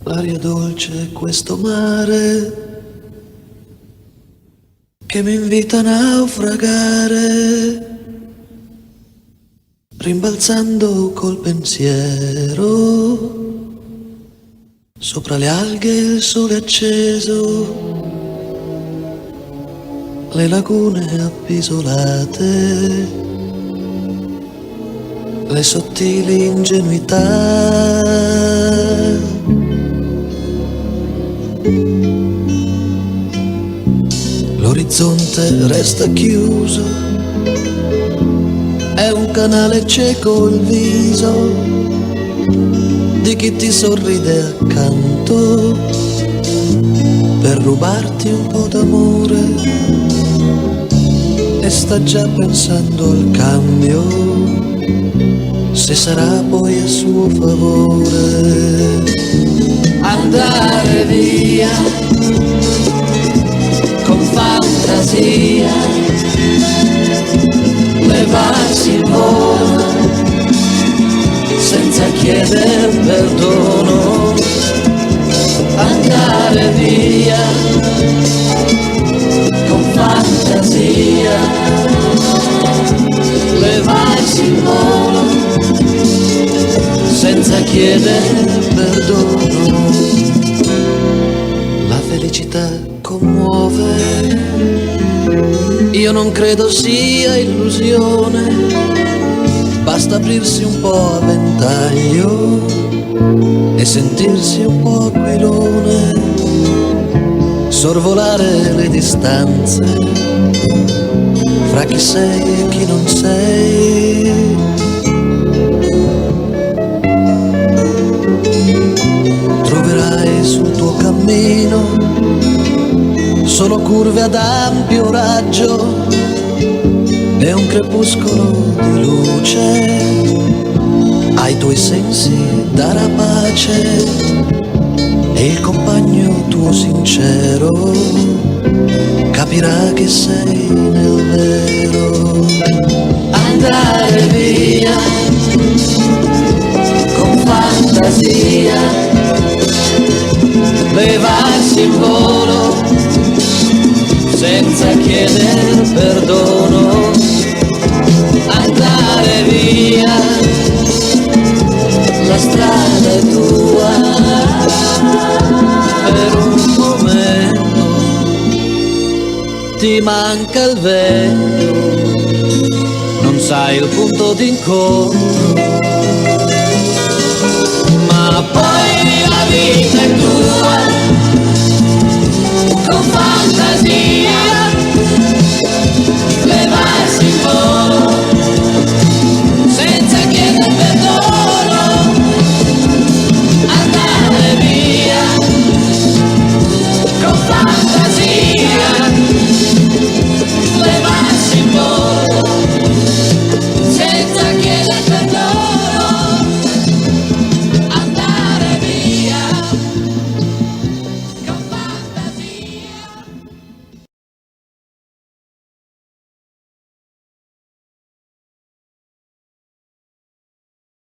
L'aria dolce, questo mare che mi invita a naufragare, rimbalzando col pensiero sopra le alghe e il sole acceso, le lagune appisolate, le sottili ingenuità. L'orizzonte resta chiuso, è un canale cieco il viso di chi ti sorride accanto per rubarti un po' d'amore e sta già pensando al cambio, se sarà poi a suo favore. Andare via con fantasia, levarsi il volo senza chiedere perdono. Andare via con fantasia, levarsi il volo senza chiedere perdono. La felicità commuove, io non credo sia illusione, basta aprirsi un po' a ventaglio e sentirsi un po' aquilone, sorvolare le distanze fra chi sei e chi non sei. Troverai sul tuo cammino solo curve ad ampio raggio e un crepuscolo di luce ai tuoi sensi darà pace, e il compagno tuo sincero capirà che sei nel vero. Andare via con fantasia, levarsi il volo senza chiedere perdono. Andare via, la strada è tua per un momento, ti manca il vento, non sai il punto d'incontro.